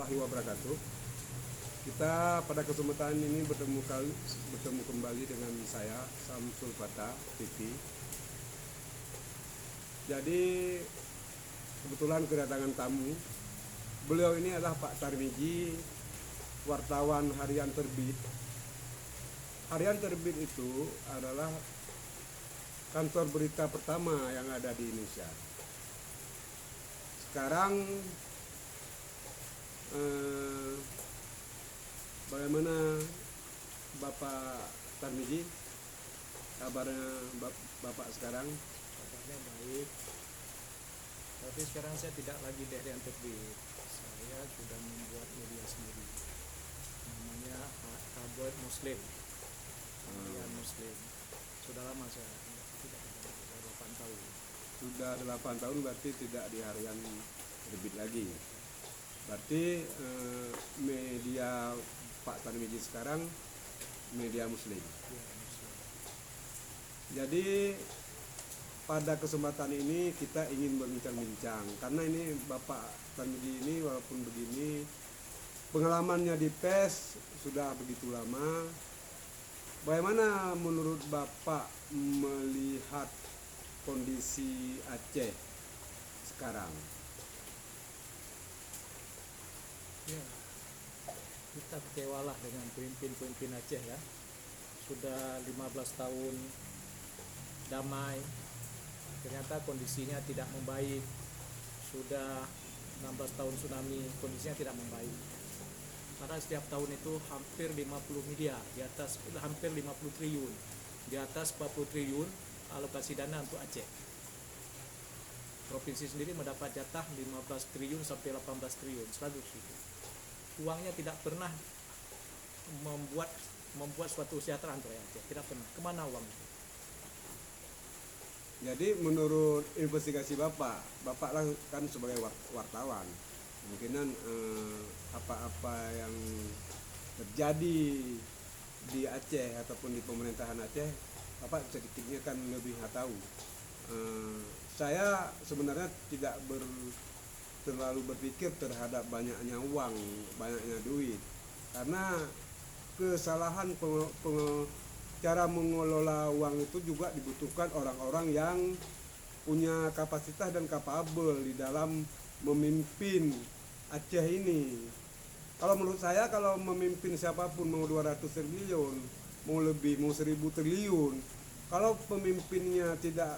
warahmatullahi wabarakatuh. Kita pada kesempatan ini bertemu kembali dengan saya Samsul Fatah TV. Jadi kebetulan kedatangan tamu. Beliau ini adalah Pak Tarmiji, wartawan Harian Terbit. Harian Terbit itu adalah kantor berita pertama yang ada di Indonesia. Sekarang bagaimana Bapak Tarmiji? Kabarnya Bapak sekarang? Kabarnya baik. Tapi sekarang saya tidak lagi di Harian Terbit. Saya sudah membuat media sendiri. Namanya Tabloid Muslim. Harian Muslim. Sudah lama saya tidak ada, sudah 8 tahun. Sudah 8 tahun berarti tidak di Harian Terbit lagi. Berarti media Pak Tarmiji sekarang media Muslim. Ya, Muslim. Jadi pada kesempatan ini kita ingin berbincang-bincang karena ini Bapak Tarmiji ini walaupun begini pengalamannya di PES sudah begitu lama. Bagaimana menurut Bapak melihat kondisi Aceh sekarang? Ya, kita kecewalah dengan pemimpin Aceh ya. Sudah 15 tahun damai, ternyata kondisinya tidak membaik. Sudah 16 tahun tsunami, kondisinya tidak membaik. Karena setiap tahun itu hampir 50 miliar, di atas hampir 50 triliun, di atas 40 triliun alokasi dana untuk Aceh. Provinsi sendiri mendapat jatah 15 triliun sampai 18 triliun, selalu itu. Uangnya tidak pernah membuat suatu kesejahteraan untuk Aceh, tidak pernah. Kemana uang itu? Jadi menurut investigasi Bapak lah kan sebagai wartawan, mungkinan apa-apa yang terjadi di Aceh ataupun di pemerintahan Aceh, Bapak sedikitnya kan lebih tahu. Saya sebenarnya tidak terlalu berpikir terhadap banyaknya uang, banyaknya duit, karena kesalahan cara mengelola uang itu juga dibutuhkan orang-orang yang punya kapasitas dan kapabel di dalam memimpin Aceh ini. Kalau menurut saya, kalau memimpin siapapun mau 200 triliun, mau lebih, mau 1000 triliun, kalau pemimpinnya tidak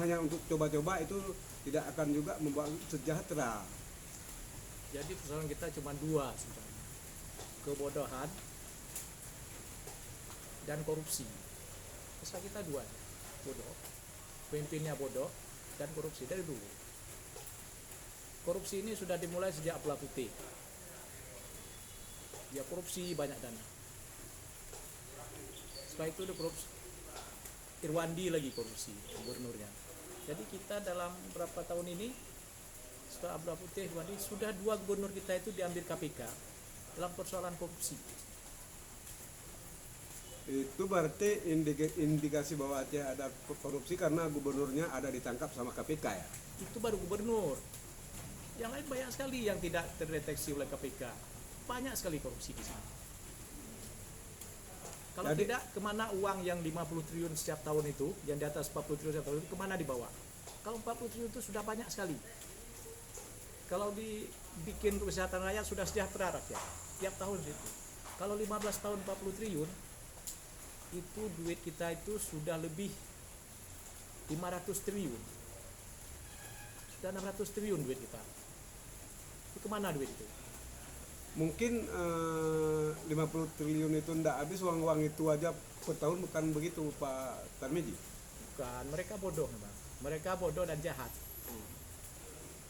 hanya untuk coba-coba, itu tidak akan juga membuat sejahtera. Jadi persoalan kita cuma dua sebenarnya, kebodohan dan korupsi. Masalah kita dua, bodoh, pemimpinnya bodoh, dan korupsi dari dulu. Korupsi ini sudah dimulai sejak Abdullah Putih. Dia korupsi banyak dana. Setelah itu ada korupsi, Irwandi lagi korupsi, gubernurnya. Jadi kita dalam berapa tahun ini, setelah Abdullah Putih, Irwandi, sudah 2 gubernur kita itu diambil KPK dalam persoalan korupsi. Itu berarti indikasi bahwa Aceh ada korupsi karena gubernurnya ada ditangkap sama KPK ya? Itu baru gubernur. Yang lain banyak sekali yang tidak terdeteksi oleh KPK. Banyak sekali korupsi di sana. Kalau Jadi, tidak, kemana uang yang 50 triliun setiap tahun itu, yang di atas 40 triliun setiap tahun itu, kemana dibawa? Kalau 40 triliun itu sudah banyak sekali. Kalau dibikin untuk kesehatan rakyat, sudah sejahtera rakyat. Tiap tahun itu. Kalau 15 tahun 40 triliun, itu duit kita itu sudah lebih 500 triliun. Sudah 600 triliun duit kita. Itu kemana duit itu? mungkin 50 triliun itu tidak habis, uang-uang itu aja per tahun, bukan begitu Pak Tarmiji? Bukan, mereka bodoh memang. Mereka bodoh dan jahat.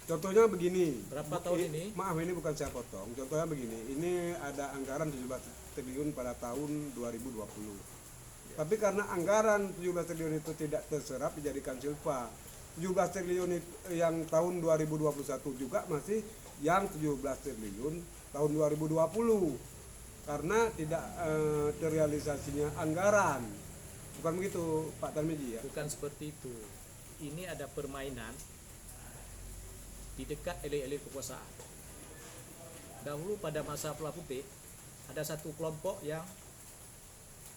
Contohnya begini. Berapa tahun ini? Maaf, ini bukan saya potong. Contohnya begini. Ini ada anggaran 17 triliun pada tahun 2020. Ya. Tapi karena anggaran 17 triliun itu tidak terserap dijadikan silpa. 17 triliun yang tahun 2021 juga masih yang 17 triliun tahun 2020. Karena tidak terrealisasinya anggaran. Bukan begitu Pak Tarmiji ya? Bukan seperti itu. Ini ada permainan di dekat elit-elit kekuasaan. Dahulu pada masa Pulau Putih ada satu kelompok yang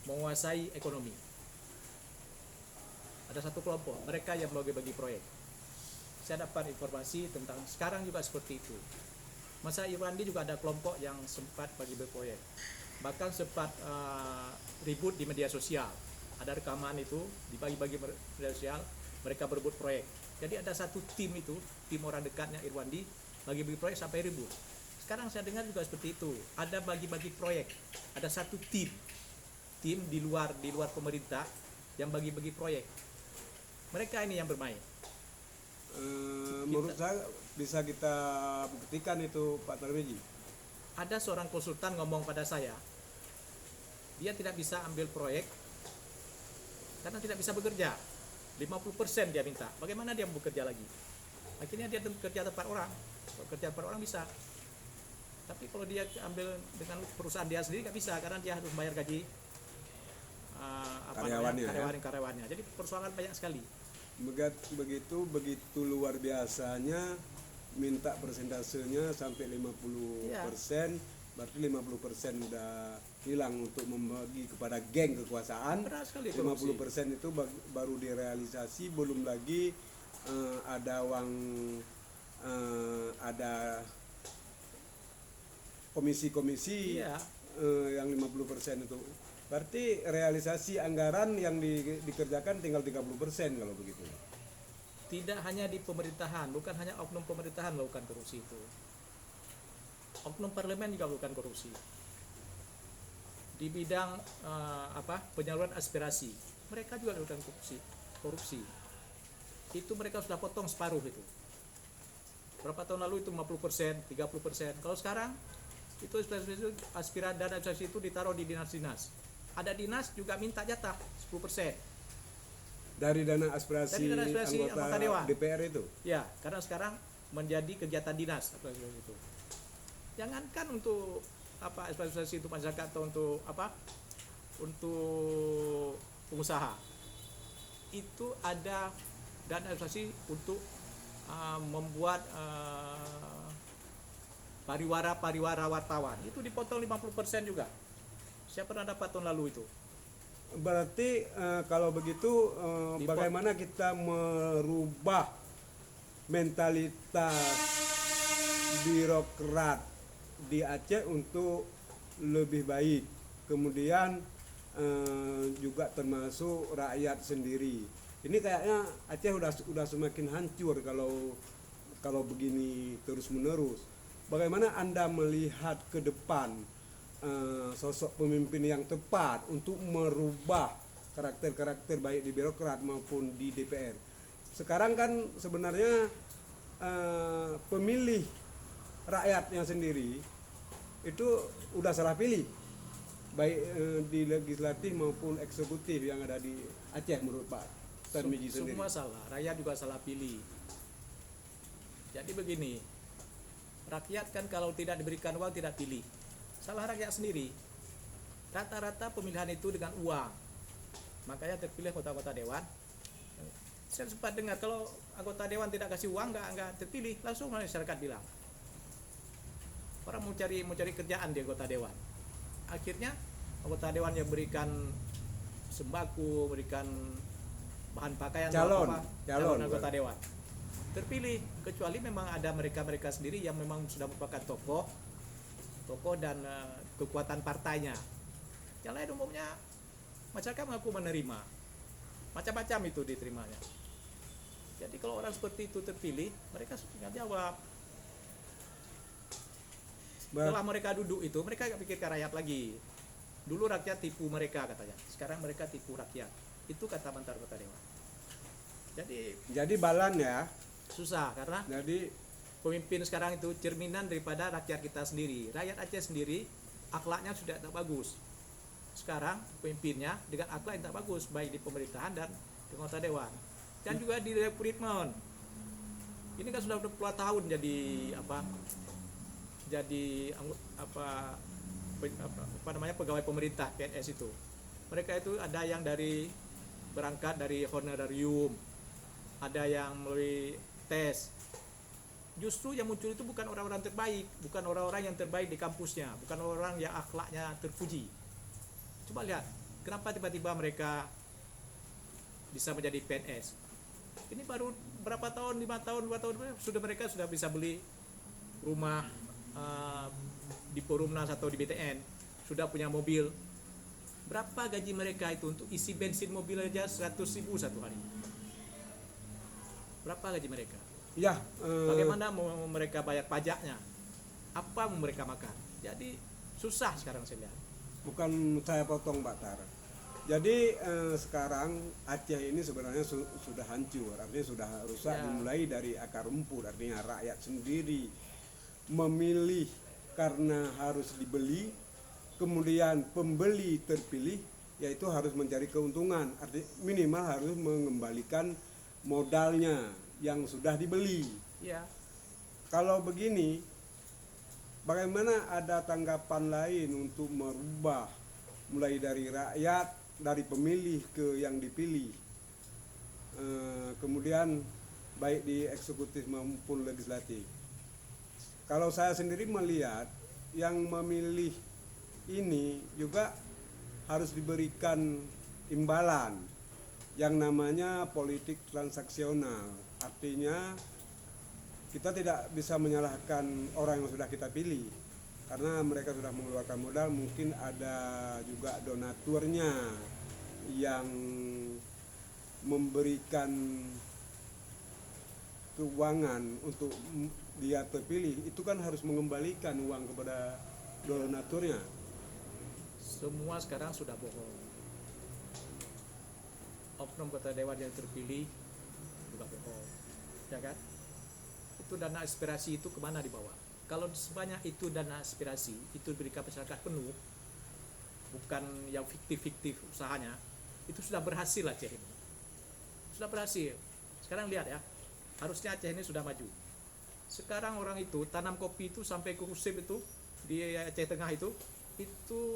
menguasai ekonomi. Ada satu kelompok, mereka yang bagi-bagi proyek. Saya dapat informasi tentang sekarang juga seperti itu. Masa Irwandi juga ada kelompok yang sempat bagi-bagi proyek. Bahkan sempat ribut di media sosial. Ada rekaman itu dibagi-bagi media sosial, mereka berebut proyek. Jadi ada satu tim itu, tim orang dekatnya Irwandi, bagi-bagi proyek sampai ribut. Sekarang saya dengar juga seperti itu, ada bagi-bagi proyek, ada satu tim di luar pemerintah yang bagi-bagi proyek. Mereka ini yang bermain. Menurut saya bisa kita buktikan itu Pak Tarmizi. Ada seorang konsultan ngomong pada saya, dia tidak bisa ambil proyek karena tidak bisa bekerja. 50% dia minta. Bagaimana dia mau bekerja lagi? Akhirnya dia bekerja tempat orang. Kalau kerja tempat orang bisa. Tapi kalau dia ambil dengan perusahaan dia sendiri nggak bisa karena dia harus bayar gaji karyawannya. Jadi persoalan banyak sekali. Begitu luar biasanya minta persentasenya sampai 50%, berarti 50% udah hilang untuk membagi kepada geng kekuasaan. 50% itu baru direalisasi, belum lagi ada uang, ada komisi-komisi yang 50% itu. Berarti realisasi anggaran yang dikerjakan tinggal 30% kalau begitu. Tidak hanya di pemerintahan, bukan hanya oknum pemerintahan melakukan korupsi itu. Oknum parlemen juga melakukan korupsi. Di bidang penyaluran aspirasi, mereka juga melakukan korupsi. Itu mereka sudah potong separuh itu. Berapa tahun lalu itu 50%, 30%. Kalau sekarang itu aspirasi dana aspirasi itu ditaruh di dinas-dinas. Ada dinas juga minta jatah 10%. Dari dana aspirasi anggota dewan DPR itu? Ya, karena sekarang menjadi kegiatan dinas itu. Jangankan untuk aspirasi untuk masyarakat atau untuk untuk pengusaha. Itu ada dana aspirasi untuk membuat pariwara wartawan. Itu dipotong 50% juga. Saya pernah dapat tahun lalu itu. Berarti kalau begitu bagaimana kita merubah mentalitas birokrat di Aceh untuk lebih baik, kemudian juga termasuk rakyat sendiri. Ini kayaknya Aceh udah semakin hancur kalau begini terus menerus. Bagaimana Anda melihat ke depan sosok pemimpin yang tepat untuk merubah karakter-karakter baik di birokrat maupun di DPR? Sekarang kan sebenarnya pemilih rakyatnya sendiri itu udah salah pilih, baik di legislatif maupun eksekutif yang ada di Aceh menurut Pak Tarmizi sendiri. Semua salah, rakyat juga salah pilih. Jadi begini, rakyat kan kalau tidak diberikan uang tidak pilih. Salah rakyat sendiri. Rata-rata pemilihan itu dengan uang. Makanya terpilih kota-kota dewan. Saya sempat dengar kalau anggota dewan tidak kasih uang nggak terpilih, langsung masyarakat bilang. Orang mau cari kerjaan di anggota dewan. Akhirnya anggota dewan yang berikan sembako, berikan bahan pakaian calon anggota dewan terpilih, kecuali memang ada mereka sendiri yang memang sudah merupakan tokoh dan kekuatan partainya. Yang lain umumnya masyarakat mengaku menerima, macam-macam itu diterimanya. Jadi kalau orang seperti itu terpilih, mereka tinggal jawab. Setelah mereka duduk itu, mereka gak pikir ke rakyat lagi. Dulu rakyat tipu mereka katanya, sekarang mereka tipu rakyat. Itu kata mantan kota dewan. Jadi balan ya. Susah karena pemimpin sekarang itu cerminan daripada rakyat kita sendiri. Rakyat Aceh sendiri akhlaknya sudah tak bagus. Sekarang pemimpinnya dengan akhlak yang tak bagus, baik di pemerintahan dan di kota dewan. Dan juga di rekrutmen. Ini kan sudah 20 tahun pegawai pemerintah PNS itu. Mereka itu ada yang berangkat dari honorarium, ada yang melalui tes, justru yang muncul itu bukan orang-orang terbaik, bukan orang-orang yang terbaik di kampusnya, bukan orang yang akhlaknya terpuji. Coba lihat, kenapa tiba-tiba mereka bisa menjadi PNS? Ini baru berapa tahun, 5 tahun, 2 tahun mereka sudah bisa beli rumah di Perumnas atau di BTN, sudah punya mobil. Berapa gaji mereka itu untuk isi bensin mobil aja 100.000 satu hari? Berapa gaji mereka? Ya, Bagaimana mau mereka bayar pajaknya? Apa mau mereka makan? Jadi susah sekarang saya lihat. bukan saya potong Pak Tar. Jadi sekarang Aceh ini sebenarnya sudah hancur, artinya sudah rusak, Ya. dimulai dari akar rumput, artinya rakyat sendiri memilih karena harus dibeli, kemudian pembeli terpilih, yaitu harus mencari keuntungan, artinya minimal harus mengembalikan modalnya yang sudah dibeli. Ya, Kalau begini, bagaimana ada tanggapan lain untuk merubah mulai dari rakyat, dari pemilih ke yang dipilih, kemudian baik di eksekutif maupun legislatif. Kalau saya sendiri melihat yang memilih ini juga harus diberikan imbalan yang namanya politik transaksional. Artinya kita tidak bisa menyalahkan orang yang sudah kita pilih karena mereka sudah mengeluarkan modal, mungkin ada juga donaturnya yang memberikan keuangan untuk dia terpilih, itu kan harus mengembalikan uang kepada donaturnya. semua sekarang sudah bohong. Oknum kota dewan yang terpilih juga bohong, ya kan? Itu dana aspirasi itu kemana dibawa? Kalau sebanyak itu dana aspirasi itu diberikan masyarakat penuh, bukan yang fiktif-fiktif usahanya, itu sudah berhasil Aceh ini. Sudah berhasil. Sekarang lihat ya, harusnya Aceh ini sudah maju. Sekarang orang itu tanam kopi itu sampai ke Kusip itu di Aceh Tengah itu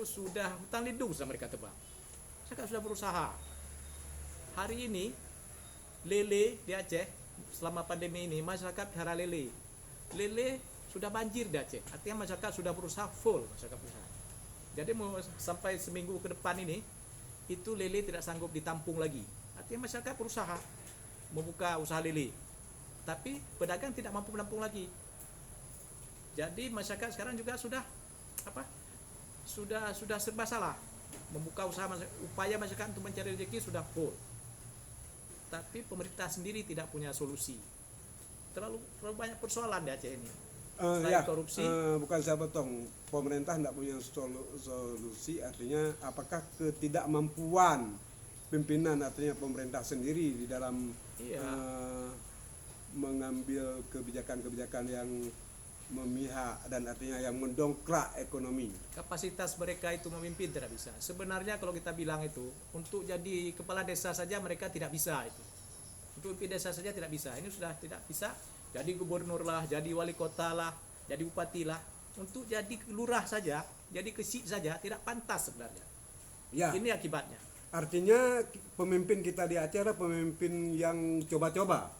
sudah hutan lindung sudah mereka tebang. Masyarakat sudah berusaha. Hari ini lele di Aceh selama pandemi ini masyarakat pelihara lele. Lele sudah banjir di Aceh. Artinya masyarakat sudah berusaha full, masyarakat berusaha. Jadi mau sampai seminggu ke depan ini itu lele tidak sanggup ditampung lagi. Artinya masyarakat berusaha membuka usaha lele. Tapi pedagang tidak mampu menampung lagi. Jadi masyarakat sekarang juga sudah serba salah. Membuka usaha, upaya masyarakat untuk mencari rezeki sudah full. Tapi pemerintah sendiri tidak punya solusi. Terlalu banyak persoalan di Aceh ini. Selain korupsi, Bukan saya potong. Pemerintah tidak punya solusi, artinya apakah ketidakmampuan pimpinan, artinya pemerintah sendiri di dalam iya. Mengambil kebijakan-kebijakan yang memihak dan artinya yang mendongkrak ekonomi. Kapasitas mereka itu memimpin tidak bisa. Sebenarnya kalau kita bilang itu untuk jadi kepala desa saja mereka tidak bisa itu. Untuk pimpin desa saja tidak bisa. Ini sudah tidak bisa. Jadi gubernur lah, jadi wali kota lah, jadi bupati lah. Untuk jadi lurah saja, jadi kesik saja tidak pantas sebenarnya. Ya. Ini akibatnya. Artinya pemimpin kita di Aceh adalah pemimpin yang coba-coba.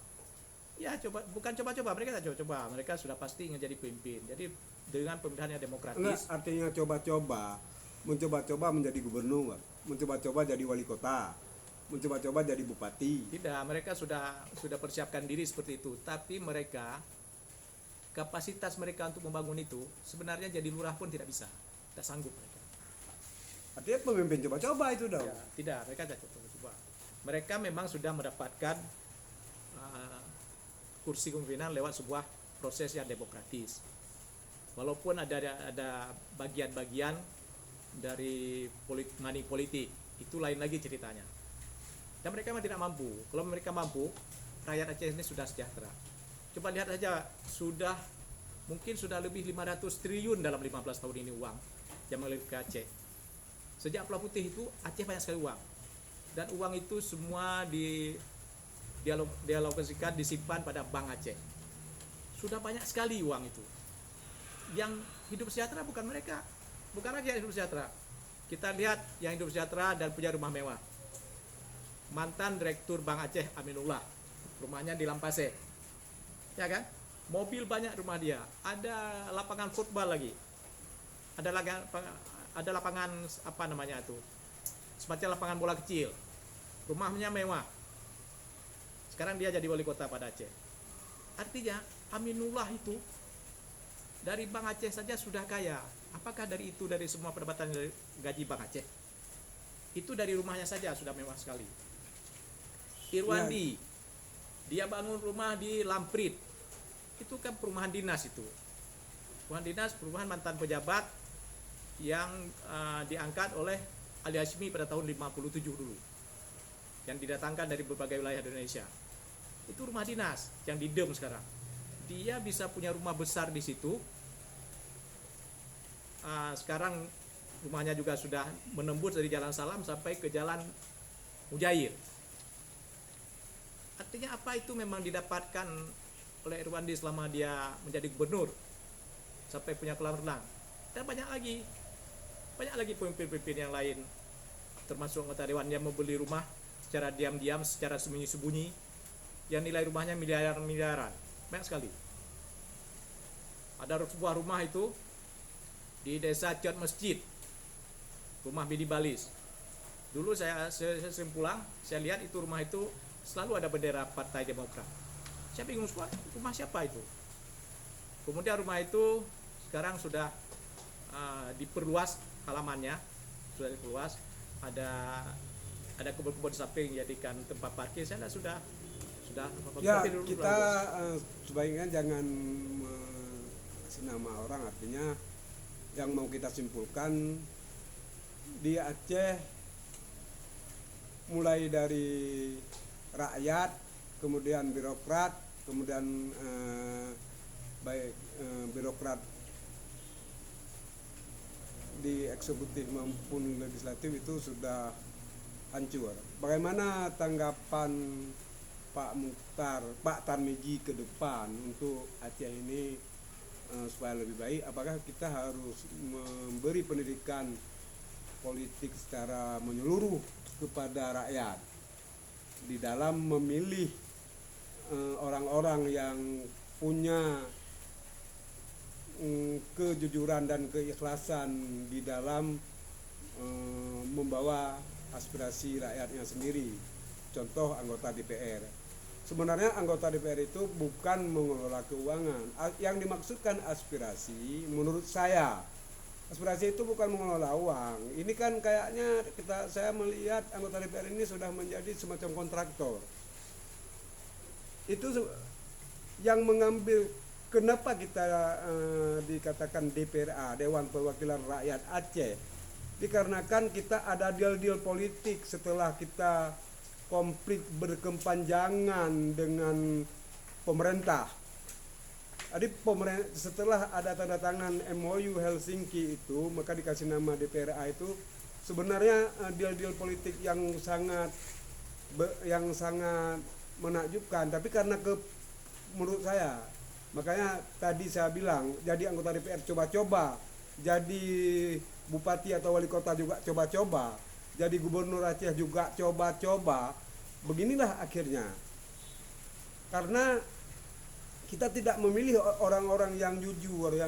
Ya bukan coba-coba, mereka tidak coba-coba. Mereka sudah pasti ingin jadi pemimpin. Jadi dengan pemilihan yang Enggak, demokratis. artinya coba-coba, mencoba-coba menjadi gubernur, mencoba-coba jadi wali kota, mencoba-coba jadi bupati. Tidak, mereka sudah persiapkan diri seperti itu. Tapi mereka kapasitas mereka untuk membangun itu sebenarnya jadi lurah pun tidak bisa, tidak sanggup mereka. Artinya pemimpin coba-coba itu dong. Ya, tidak, mereka tidak coba. Mereka memang sudah mendapatkan kursi kepemimpinan lewat sebuah proses yang demokratis. Walaupun ada bagian-bagian dari money politik, itu lain lagi ceritanya. Dan mereka memang tidak mampu. Kalau mereka mampu, rakyat Aceh ini sudah sejahtera. Coba lihat saja, mungkin sudah lebih 500 triliun dalam 15 tahun ini uang yang mengalir ke Aceh. Sejak Pulau Putih itu Aceh banyak sekali uang. Dan uang itu semua dialokasikan, disimpan pada Bank Aceh. Sudah banyak sekali uang itu. Yang hidup sejahtera bukan mereka, bukan rakyat hidup sejahtera. Kita lihat yang hidup sejahtera dan punya rumah mewah. Mantan Direktur Bank Aceh Aminullah, rumahnya di Lampase, ya kan? mobil banyak rumah dia, ada lapangan football lagi, ada lapangan apa namanya itu, semacam lapangan bola kecil, rumahnya mewah. Sekarang dia jadi wali kota pada Aceh. Artinya Aminullah itu dari Bang Aceh saja sudah kaya. Apakah dari semua pendapatan gaji Bang Aceh? Itu dari rumahnya saja sudah mewah sekali. Irwandi, dia bangun rumah di Lamprit. Itu kan perumahan dinas itu. Perumahan mantan pejabat yang diangkat oleh Ali Hashimi pada tahun 57 dulu. Yang didatangkan dari berbagai wilayah di Indonesia. Itu rumah dinas yang didem sekarang. Dia bisa punya rumah besar di situ. Sekarang rumahnya juga sudah menembus dari Jalan Salam sampai ke Jalan Mujair. Artinya apa itu memang didapatkan oleh Irwandi selama dia menjadi gubernur sampai punya kolam renang. Dan banyak lagi pemimpin-pemimpin yang lain, termasuk anggota dewan yang membeli rumah secara diam-diam, secara sembunyi-sembunyi, yang nilai rumahnya miliaran, banyak sekali. Ada sebuah rumah itu di desa Ciot Masjid, rumah Bidi Balis. Dulu saya sering pulang, saya lihat itu rumah itu selalu ada bendera Partai Demokrat. Saya bingung, rumah siapa itu? Kemudian rumah itu sekarang sudah diperluas halamannya, ada kebun-kebun samping jadikan tempat parkir. Saya sudah ya kita sebaiknya jangan kasih nama orang. Artinya yang mau kita simpulkan di Aceh, mulai dari rakyat, kemudian birokrat, kemudian birokrat di eksekutif maupun legislatif itu sudah hancur. Bagaimana tanggapan Pak Mukhtar, Pak Tarmizi ke depan untuk Aceh ini supaya lebih baik? Apakah kita harus memberi pendidikan politik secara menyeluruh kepada rakyat di dalam memilih orang-orang yang punya kejujuran dan keikhlasan di dalam membawa aspirasi rakyatnya sendiri? Contoh anggota DPR. Sebenarnya anggota DPR itu bukan mengelola keuangan. Yang dimaksudkan aspirasi, menurut saya, aspirasi itu bukan mengelola uang. Ini kan kayaknya saya melihat anggota DPR ini sudah menjadi semacam kontraktor. Itu yang mengambil. Kenapa kita dikatakan DPRA, Dewan Perwakilan Rakyat Aceh? Dikarenakan kita ada deal-deal politik setelah kita konflik berkepanjangan dengan pemerintah. Jadi setelah ada tanda tangan MOU Helsinki itu, maka dikasih nama DPRA itu sebenarnya deal-deal politik yang sangat menakjubkan. Tapi karena menurut saya, makanya tadi saya bilang, jadi anggota DPR coba-coba, jadi bupati atau wali kota juga coba-coba, jadi gubernur Aceh juga coba-coba. Beginilah akhirnya. Karena kita tidak memilih orang-orang yang jujur, yang